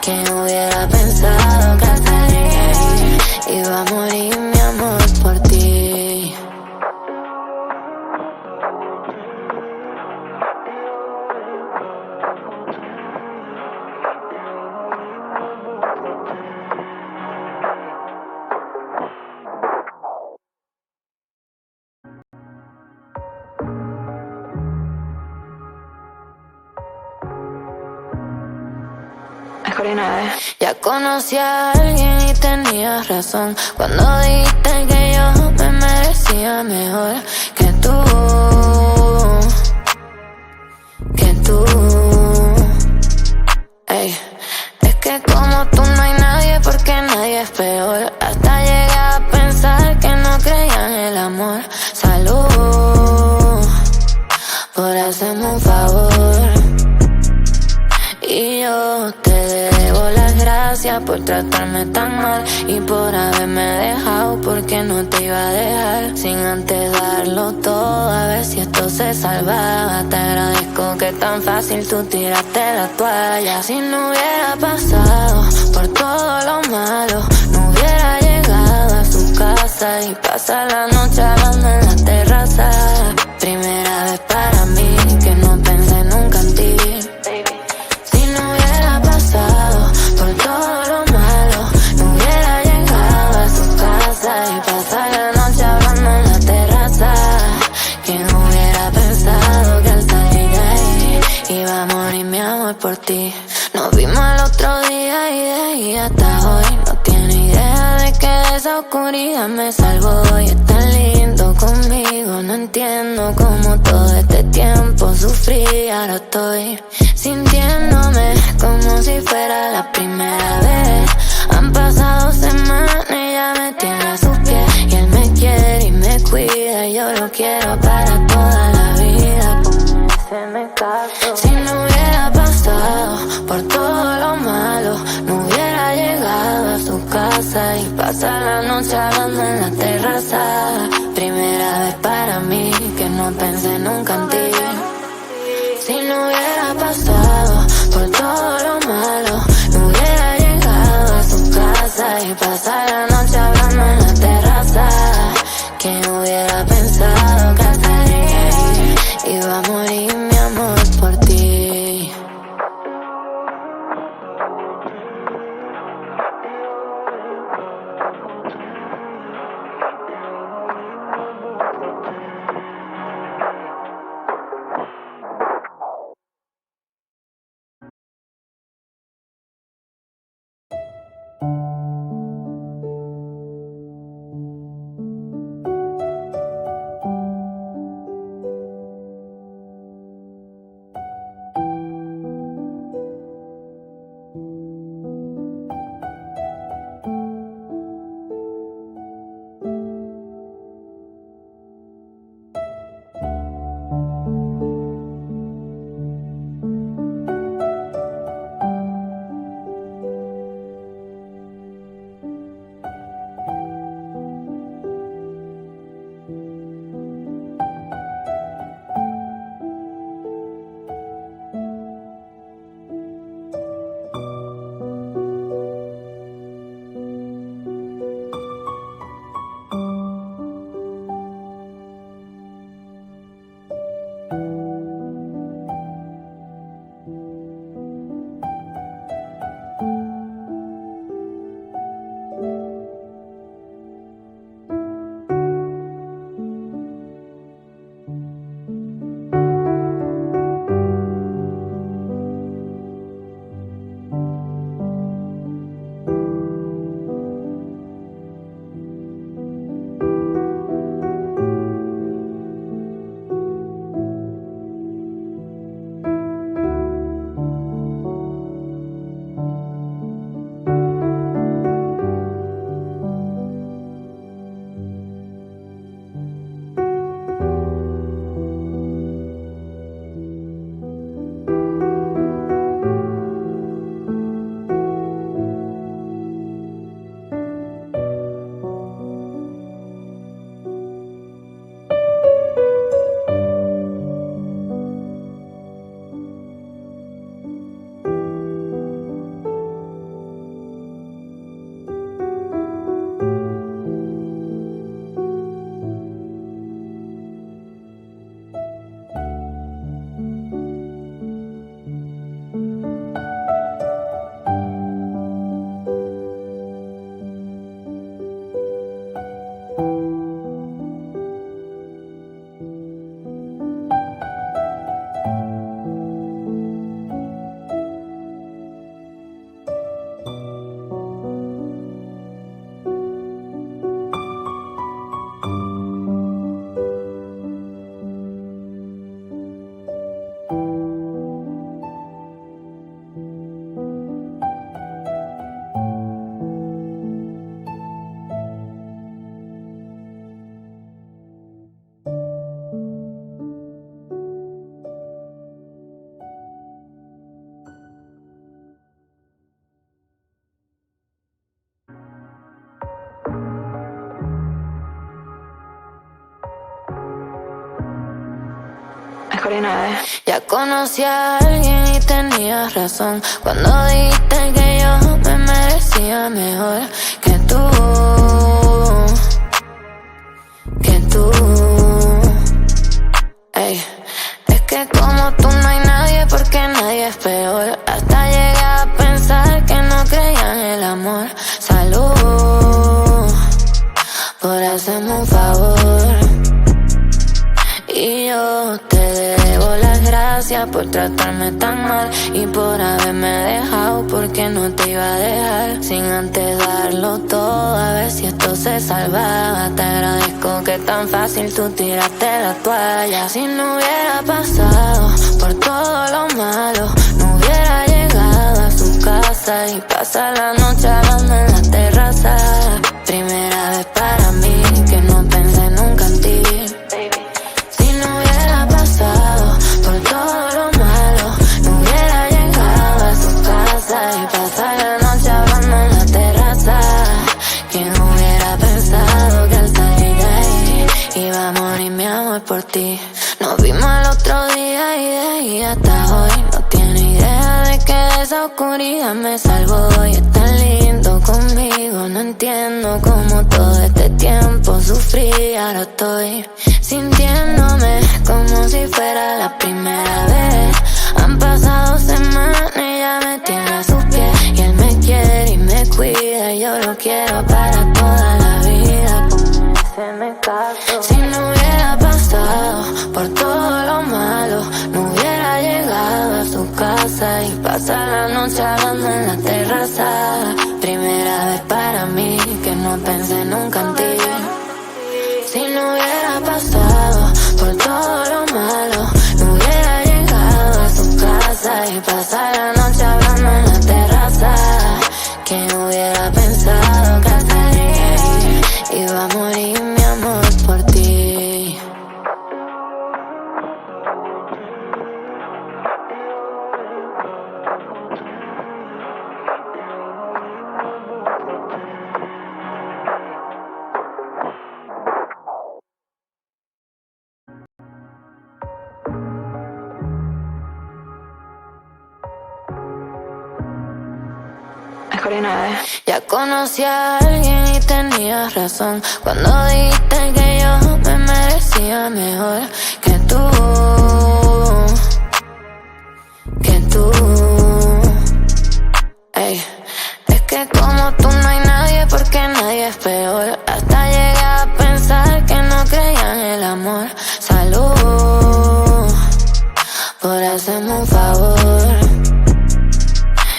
¿Quién hubiera pensado que al salir de ahí iba a morir mi amor por ti? Ya conocí a alguien y tenías razón cuando dijiste que yo me merecía mejor que tú, que tú. Ey, es que como tú no hay nadie porque nadie es peor. Hasta llegué a pensar que no creía en el amor. Salud por hacerme un favor. Y yo te debo las gracias por tratarme tan mal y por haberme dejado, porque no te iba a dejar sin antes darlo todo, a ver si esto se salvaba. Te agradezco que tan fácil tú tiraste la toalla. Si no hubiera pasado por todo lo malo, no hubiera llegado a su casa y pasar la noche hablando en la terraza. Primera vez para mí que no pensé nunca en ti. Por todo lo malo, no hubiera llegado a su casa y pasar la noche hablando en la terraza. ¿Quién hubiera pensado que al salir de ahí iba a morir mi amor por ti? Nos vimos el otro día y de ahí hasta hoy no tiene idea de que de esa oscuridad me salvó. Y es tan lindo conmigo, no entiendo cómo todo este tiempo sufrí. Ahora estoy sintiéndome como si fuera la primera vez. Han pasado semanas y ya me tiene a sus pies. Y él me quiere y me cuida y yo lo quiero para toda la vida. Si no hubiera pasado por todo lo malo, no hubiera llegado a su casa y pasar la noche hablando en la terraza. Primera vez para mí que no pensé nunca en ti. Si no hubiera pasado por todo lo malo, no hubiera llegado a su casa y pasar la noche hablando en la terraza. ¿Quién hubiera pensado que hasta ahí iba a morir mi amor por ti? Ya conocí a alguien y tenías razón cuando dijiste que yo me merecía mejor que tú. Ey, es que como tú no hay nadie porque nadie es peor. Hasta llegué a pensar que no creía en el amor. Salud por hacerme un favor. Y yo te debo las gracias por tratarme tan mal y por haberme dejado, porque no te iba a dejar sin antes darlo todo, a ver si esto se salvaba. Te agradezco que tan fácil tú tiraste la toalla. Si no hubiera pasado por todo lo malo, no hubiera llegado a su casa y pasar la noche hablando en la terraza. Primera vez para mí que no pensé nunca en ti. Por todo lo malo, no hubiera llegado a su casa y pasar la noche hablando en la terraza. ¿Quién hubiera pensado que al salir de ahí iba a morir mi amor por ti? Nos vimos el otro día y de ahí hasta hoy no tiene idea de que esa oscuridad me salvó. Y es tan lindo conmigo, no entiendo cómo todo este tiempo sufrí. Ahora estoy sintiéndome como si fuera la primera vez. Han pasado semanas y ya me tiene a sus pies. Y él me quiere y me cuida y yo lo quiero para toda la vida. Se me casó. Si no hubiera pasado por todo lo malo, no hubiera llegado a su casa y pasar la noche hablando en la terraza. Primera vez para mí que no pensé nunca en ti. Si no hubiera pasado por todo lo malo, no hubiera llegado a su casa y pasar la noche hablando en la terraza. ¿Quién hubiera pensado que hasta ahí iba a morir mi amor por ti? Ya conocí a alguien y tenías razón cuando dijiste que yo me merecía mejor que tú. Ey, es que como tú no hay nadie porque nadie es peor. Hasta llegué a pensar que no creía en el amor. Salud por hacerme un favor.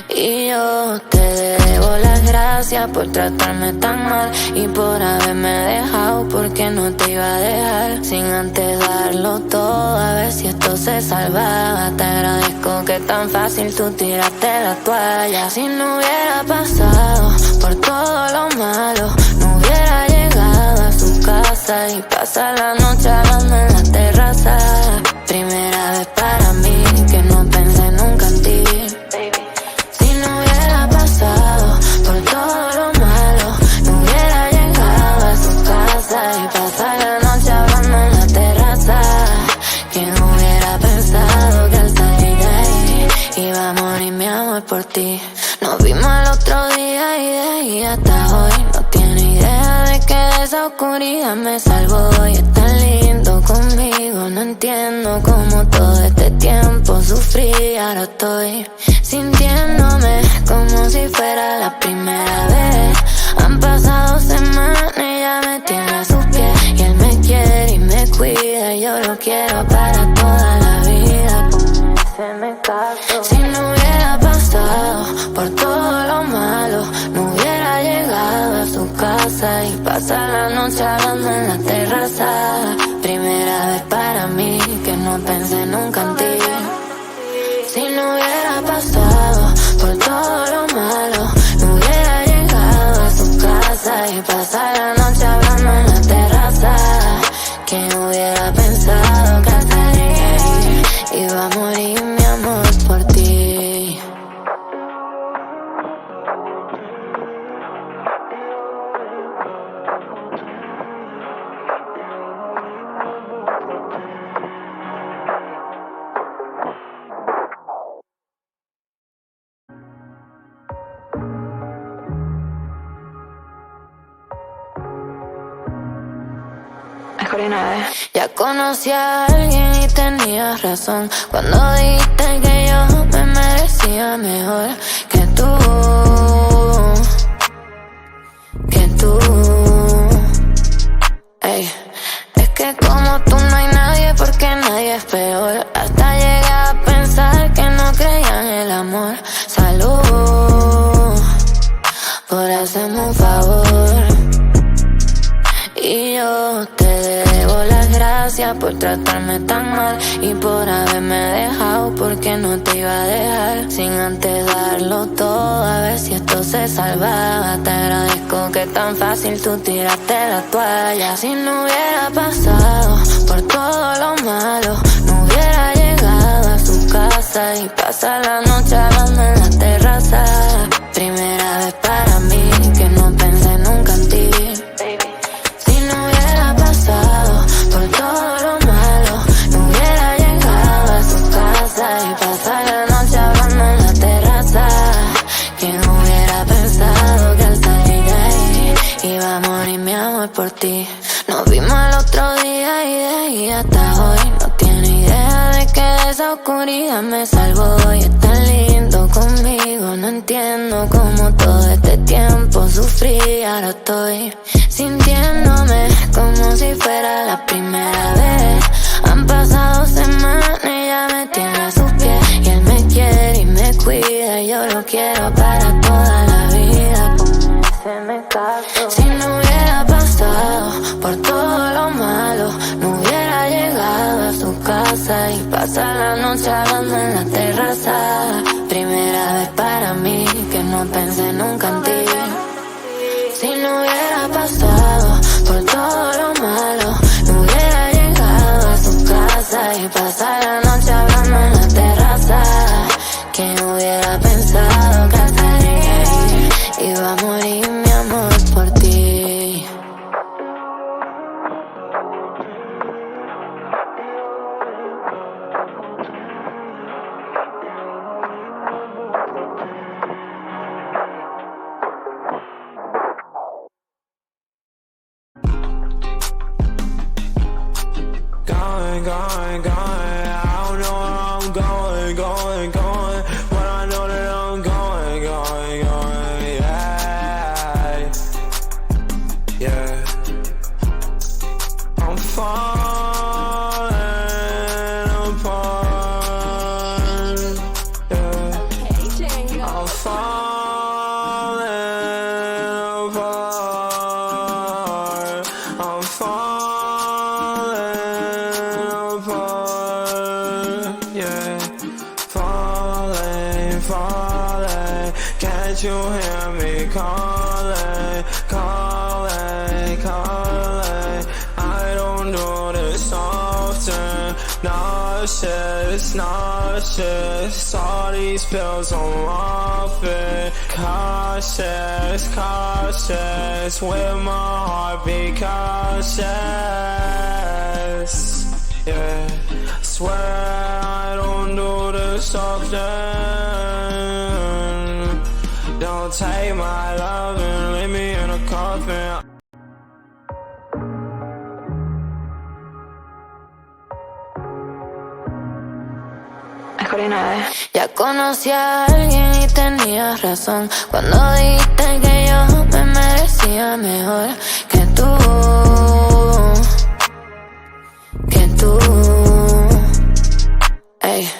Y yo te debo las gracias por tratarme tan mal y por haberme dejado, porque no te iba a dejar sin antes darlo todo, a ver si esto se salvaba. Te agradezco que tan fácil tú tiraste la toalla. Si no hubiera pasado por todo lo malo, no hubiera llegado a su casa y pasar la noche hablando en la terraza. Primera vez para mí que no pensé nunca en ti. Por todo lo malo, no hubiera llegado a su casa y pasar la noche hablando en la terraza. ¿Quién hubiera pensado que al salir de ahí iba a morir mi amor por ti? Nos vimos el otro día y de ahí hasta hoy no tiene idea de que esa oscuridad me salvó. Y es tan lindo conmigo, no entiendo cómo todo este tiempo sufrí. Ahora estoy sintiéndome como si fuera la primera vez. Han pasado semanas y ya me tiene a sus pies. Y él me quiere y me cuida y yo lo quiero para toda la vida. Se me casó. Si no hubiera pasado por todo lo malo, no hubiera llegado a su casa y pasar la noche hablando en la terraza. Primera vez para mí que no pensé nunca en ti. Si no hubiera pasado por todo lo malo, no hubiera llegado a su casa y pasar la noche hablando en la terraza. ¿Quién hubiera pensado que hasta ahí iba a morir mi amor por ti? mejor y una vez. Ya conocí a alguien y tenía razón cuando dijiste que yo me merecía mejor que tú. Ey, es que como tú no hay nadie porque nadie es peor. Hasta llegué a pensar que no creía en el amor. Salud por hacerme un favor. Y yo te debo las gracias por tratarme tan mal y por haberme dejado, porque no te iba a dejar sin antes darlo todo, a ver si esto se salvaba. Te agradezco que tan fácil tú tiraste la toalla. Si no hubiera pasado por todo lo malo, no hubiera llegado a su casa y pasar la noche hablando en la terraza. Primera vez para mí que no pensé nunca en ti. Por todo lo malo, no hubiera llegado a su casa y pasar la noche hablando en la terraza. ¿Quién hubiera pensado que al salir de ahí iba a morir mi amor por ti? Nos vimos el otro día y de ahí hasta hoy no tiene idea de que esa oscuridad me salvó. Y es tan lindo conmigo, no entiendo cómo todo este tiempo sufrí. Ahora estoy sintiéndome como si fuera la primera vez. Han pasado semanas y ya me tiene a sus pies. Y él me quiere y me cuida y yo lo quiero para toda la vida. Se me casó. Si no hubiera pasado por todo lo malo, no hubiera llegado a su casa y pasar la noche hablando en la terraza. Primera vez para mí que no pensé nunca en ti. Si no hubiera pasado por todo lo malo, no hubiera llegado a su casa y pasar la noche hablando en la terraza. ¿Quién hubiera pensado que al salir iba a morir mi amor por ti? Going, I don't know where I'm going, but I know that I'm going, yeah. I'm falling apart, yeah. I'm falling apart, I'm falling apart, yeah. Falling, can't you hear me calling? I don't do this often. Nauseous, all these pills I'm off it. Cautious, with my heartbeat cautious, yeah. Swear I don't do this often. Don't take my love and leave me in a coffin. Mejor y una vez. Ya conocí a alguien y tenía razón cuando dijiste que yo me merecía mejor que tú. Ey,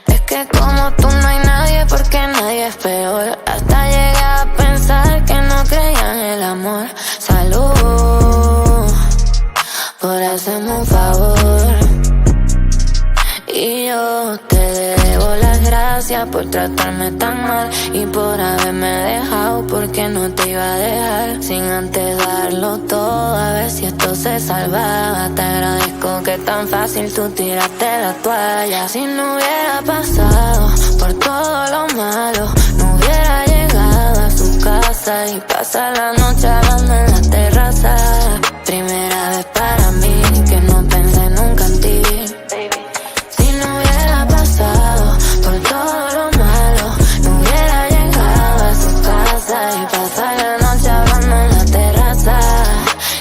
es que como tú no hay nadie porque nadie es peor. Hasta llegué a pensar que no creía en el amor. Salud por hacerme un favor. Y yo te debo las gracias por tratarme tan mal y por haberme dejado, porque no te iba a dejar sin antes darlo todo, a ver si esto se salvaba. Te agradezco que tan fácil tú tiraste la toalla. Si no hubiera pasado por todo lo malo, no hubiera llegado a su casa y pasar la noche hablando en la terraza. Primera vez para mí que no pensé nunca en ti. Por todo lo malo, no hubiera llegado a su casa y pasar la noche hablando en la terraza.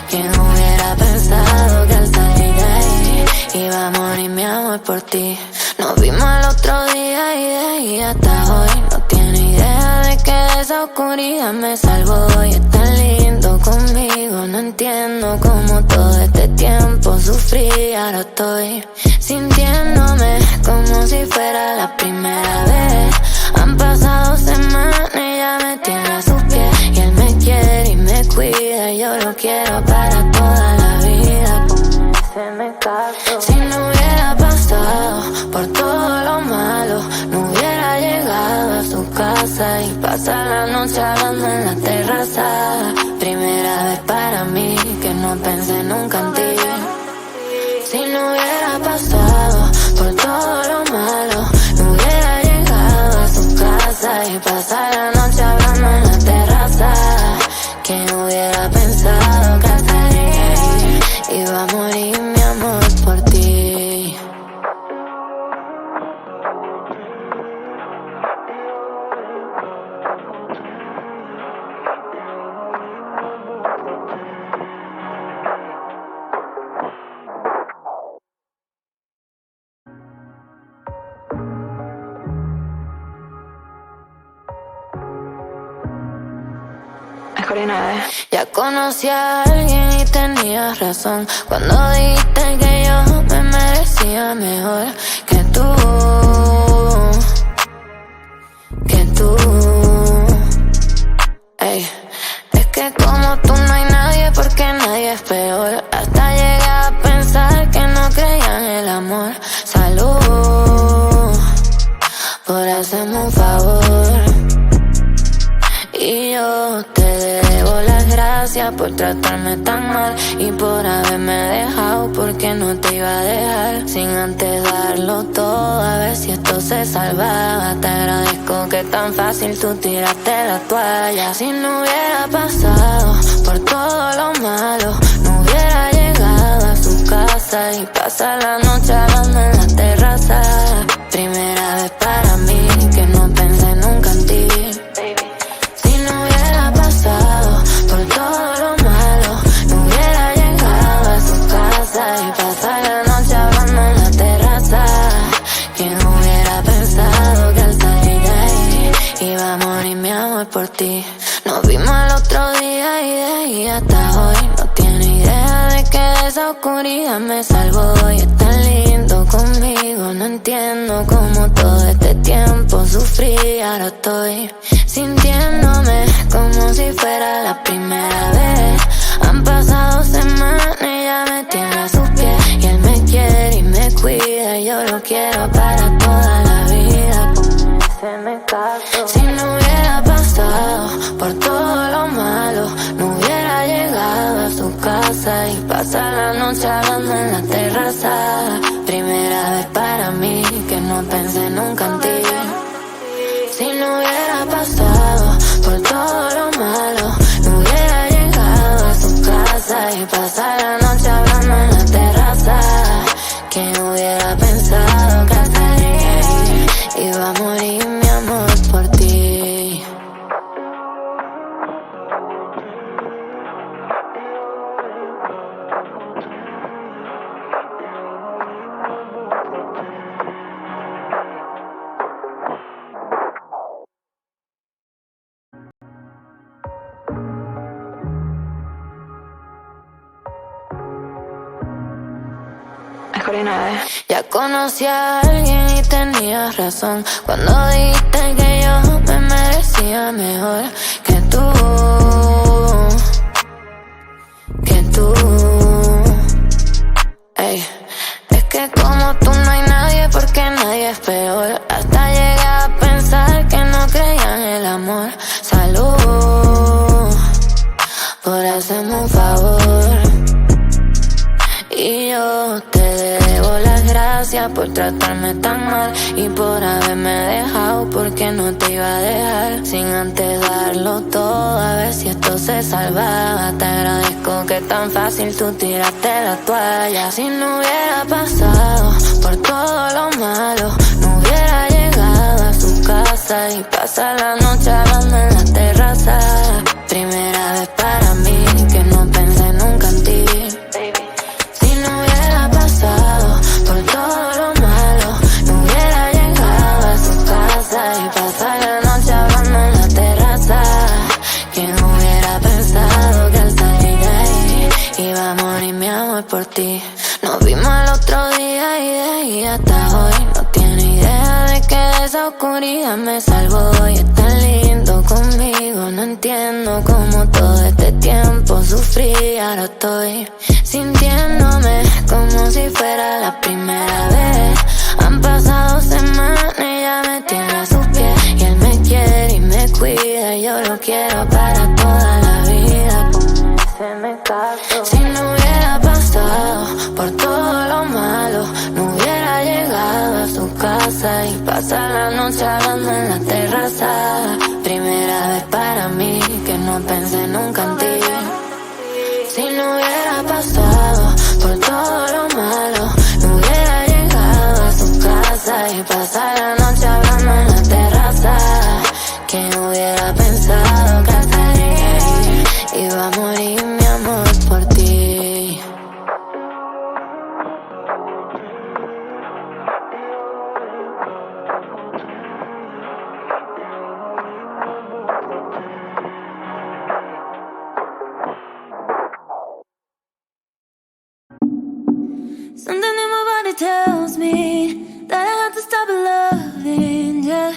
¿Quién hubiera pensado que al salir ti. Nos vimos el otro día y de ahí hasta hoy no tiene idea de que esa oscuridad me salvó. Y es tan lindo conmigo, no entiendo cómo todo este tiempo sufrí. Ahora estoy sintiéndome como si fuera la primera vez. Han pasado semanas y ya me tiene a sus pies. Y él me quiere y me cuida, y yo lo quiero para toda la vida. Si no hubiera pasado por todo lo malo, no hubiera llegado a su casa y pasar la noche hablando en la terraza. Primera vez para mí que no pensé nunca en ti. Si no hubiera pasado por todo lo malo, no hubiera llegado a su casa y pasar la noche hablando en la terraza. ¿Quién hubiera pensado que hasta ahí iba a morir mi amor por ti? Ya conocí a alguien y tenías razón cuando dijiste que yo me merecía mejor que tú. Ey, es que como tú no hay nadie porque nadie es peor. Hasta llegué a pensar que no creía en el amor. Salud por hacerme un favor. Y yo te debo las gracias por tratarme tan mal y por haberme dejado, porque no te iba a dejar sin antes darlo todo, a ver si esto se salvaba. Te agradezco que tan fácil tú tiraste la toalla. Si no hubiera pasado por todo lo malo, no hubiera llegado a su casa y pasar la noche hablando en la terraza. Primera vez para mí que no pensé nunca en ti. Por todo lo malo, no hubiera llegado a su casa y pasar la noche hablando en la terraza. ¿Quién hubiera pensado que al salir de ahí iba a morir mi amor por ti? Nos vimos el otro día y de ahí hasta hoy no tiene idea de que esa oscuridad me salvó. Y es tan lindo conmigo, no entiendo cómo todo este tiempo sufrí. Ahora estoy sintiéndome como si fuera la primera vez. Han pasado semanas y ya me tiene a sus pies. Y él me quiere y me cuida, y yo lo quiero para toda la vida. Si no hubiera pasado por todo lo malo, no hubiera llegado a su casa y pasar la noche hablando en la terraza. Primera vez para mí que no pensé nunca en ti. Si no hubiera pasado por todo lo malo, no hubiera llegado a su casa y pasar la noche hablando en la terraza. ¿Quién hubiera pensado que hasta ahí iba a morir mi amor por ti? Ya conocí a alguien y tenías razón cuando dijiste que yo me merecía mejor que tú. Ey, es que como tú no hay nadie porque nadie es peor. Hasta llegué a pensar que no creía en el amor. Salud por hacerme un favor. Y yo te debo las gracias por tratarme tan mal y por haberme dejado, porque no te iba a dejar sin antes darlo todo, a ver si esto se salvaba. Te agradezco que tan fácil tú tiraste la toalla. Si no hubiera pasado por todo lo malo, no hubiera llegado a su casa y pasar la noche hablando en la terraza. Primera vez para mí que no pensé nunca en ti. Por todo lo malo, por ti. Nos vimos el otro día y de ahí hasta hoy no tiene idea de que esa oscuridad me salvó. Y es tan lindo conmigo, no entiendo cómo todo este tiempo sufrí. Ahora estoy sintiéndome como si fuera la primera vez. Han pasado semanas y ya me tiene a sus pies. Y él me quiere y me cuida, yo lo quiero para toda la vida. Se me casó. Si no hubiera pasado por todo lo malo, no hubiera llegado a su casa y pasar la noche hablando en la terraza. Primera vez para mí que no pensé nunca en ti. Si no hubiera pasado por todo lo malo, no hubiera llegado a su casa y pasar la noche hablando en la terraza. ¿Quién hubiera pensado que hasta ahí iba a morir mi amor por ti? Something in my body tells me that I have to stop loving ya,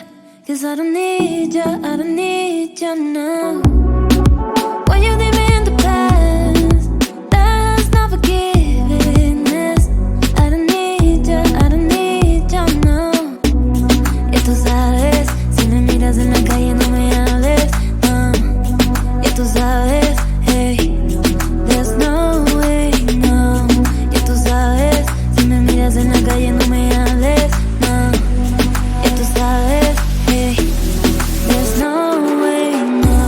'cause I don't need ya, I don't need ya now. When you leave me in the past, that's not forgiveness. I don't need ya, I don't need ya now. Ya tú sabes, si me miras en la calle no me hables, no. Ya tú sabes, hey, there's no way, no. Ya tú sabes, si me miras en la calle no me hables, no. Ya tú sabes, hey, there's no way, no.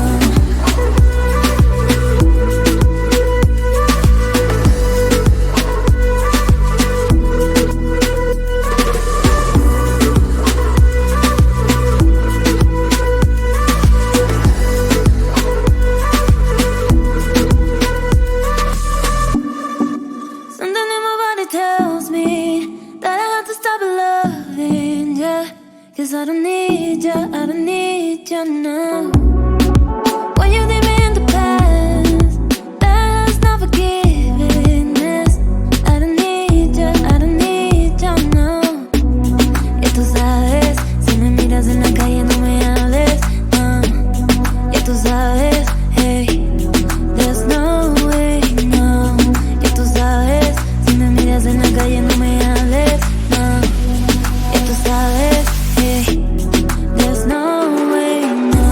Something in my body tells me that I have to stop loving ya, 'cause I don't need ya, I don't need ya now. When you leave me in the past, that's not forgiveness. I don't need ya, I don't need ya now. Ya tú sabes, si me miras en la calle no me hables, no. Ya tú sabes, hey, there's no way, no. Ya tú sabes, si me miras en la calle no me hables, no. Ya tú sabes, hey, there's no way, no.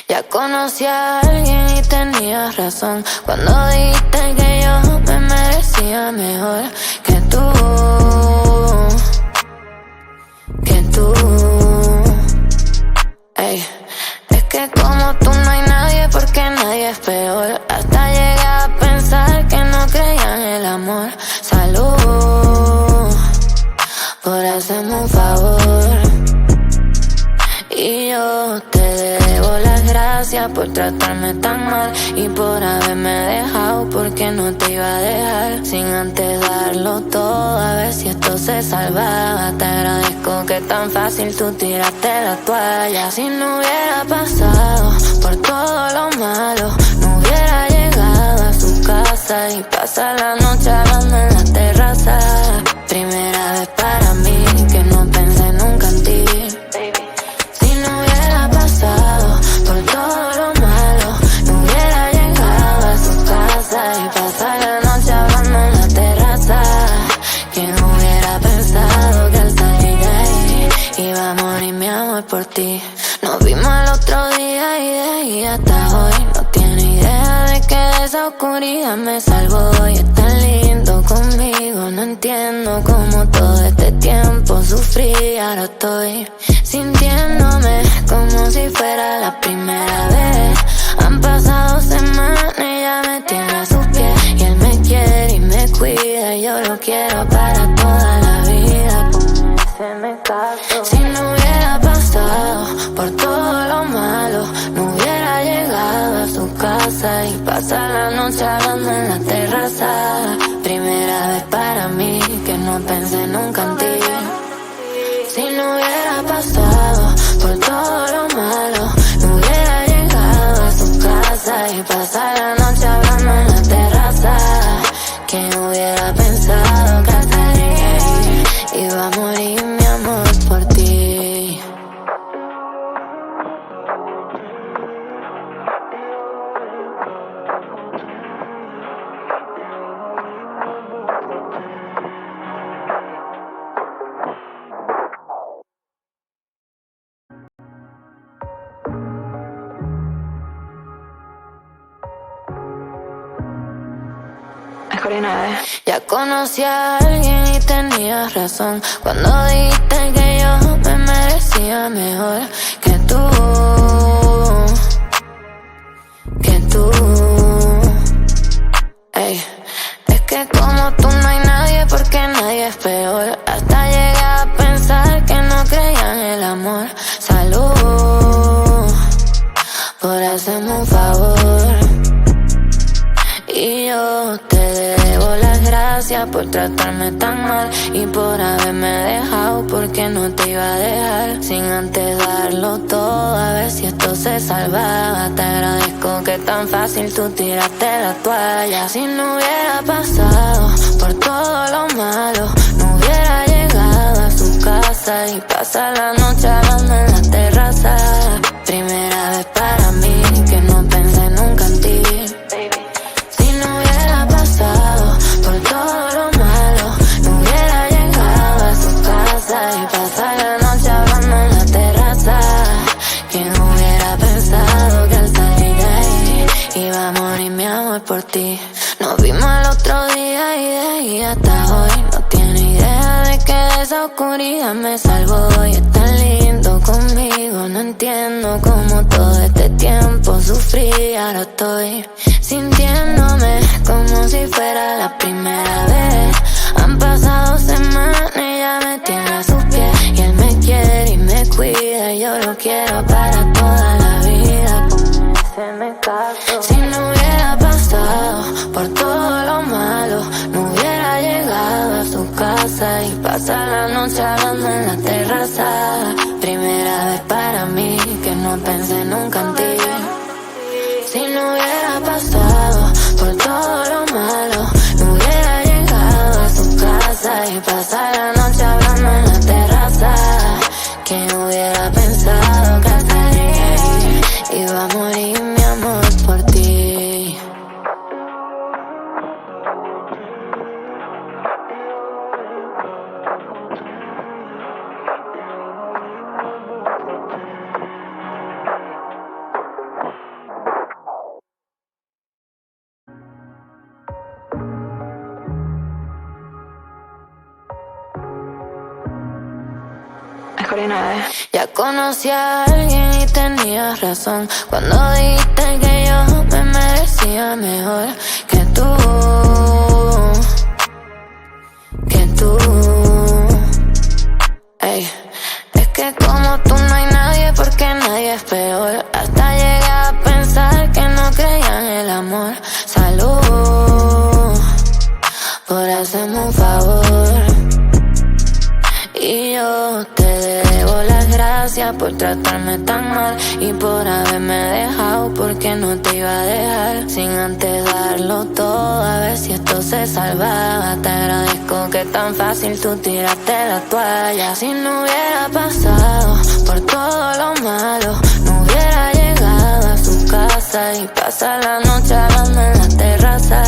Ya conocí a alguien y tenías razón cuando dijiste que yo me merecía mejor que tú, que tú. Ey, es que como tú no hay nadie porque nadie es peor. Hasta llegué a pensar que no creía en el amor. Salud por hacerme un favor. Y yo te debo las gracias por tratarme tan mal y por haberme dejado, porque no te iba a dejar sin antes darlo todo, a ver si esto se salvaba. Te agradezco que tan fácil tú tiraste la toalla. Si no hubiera pasado por todo lo malo, no hubiera llegado a su casa y pasar la noche hablando en la terraza. Primera vez para mí que no pensé nunca en ti. Por todo lo malo, no hubiera llegado a su casa y pasar la noche hablando en la terraza. ¿Quién hubiera pensado que al salir de ahí iba a morir mi amor por ti? Nos vimos el otro día y de ahí hasta hoy no tiene idea de que esa oscuridad me salvó. Y es tan lindo conmigo, no entiendo cómo todo este tiempo sufrí. Ahora estoy sintiéndome como si fuera la primera vez. Han pasado semanas y ya me tiene a sus pies. Y él casa y pasar la noche hablando en la terraza. Primera vez para mí que no pensé nunca en ti. Si no hubiera pasado por todo lo malo, no hubiera llegado a su casa y pasar la noche hablando en la terraza. ¿Quién hubiera pensado que hasta ahí iba a morir mi amor por ti? Ya conocí a alguien y tenías razón cuando dijiste que yo me merecía mejor que tú. Ey, es que como tú no hay nadie porque nadie es peor. Hasta llegué a pensar que no creía en el amor. Salud por hacerme un favor. Y yo te debo las gracias por tratarme tan mal y por haberme dejado, porque no te iba a dejar sin antes darlo todo, a ver si esto se salvaba. Te agradezco que tan fácil tú tiraste la toalla. Si no hubiera pasado por todo lo malo, no hubiera llegado a su casa y pasar la noche hablando en la terraza. Primera vez para mí que no pensé nunca en ti. Por todo lo malo, no hubiera llegado a su casa y pasar la noche hablando en la terraza. ¿Quién hubiera pensado que al salir de ahí iba a morir mi amor por ti? Nos vimos el otro día y de ahí hasta hoy no tiene idea de que de esa oscuridad me salvó. Y es tan lindo conmigo, no entiendo cómo todo este tiempo sufrí. Ahora estoy sintiéndome como si fuera la primera vez. Han pasado semanas y ya me tiene a sus pies. Y él me quiere y me cuida y yo lo quiero para toda la vida. Se me casó. Si no hubiera pasado por todo lo malo, no hubiera llegado a su casa y pasar la noche hablando en la terraza. Primera vez para mí que no pensé nunca en ti. Si no hubiera pasado por todo lo malo, no hubiera llegado a su casa y pasar la noche hablando en la terraza. ¿Quién hubiera pensado que hasta ahí iba a morir mi amor por ti? Ya conocí a alguien y tenías razón cuando dijiste que yo me merecía mejor que tú. Ey, es que como tú no hay nadie porque nadie es peor. Hasta llegué a pensar que no creía en el amor. Salud por hacerme un favor. Y yo te debo las gracias por tratarme tan mal y por haberme dejado, porque no te iba a dejar sin antes darlo todo, a ver si esto se salvaba. Te agradezco que tan fácil tú tiraste la toalla. Si no hubiera pasado por todo lo malo, no hubiera llegado a su casa y pasar la noche hablando en la terraza.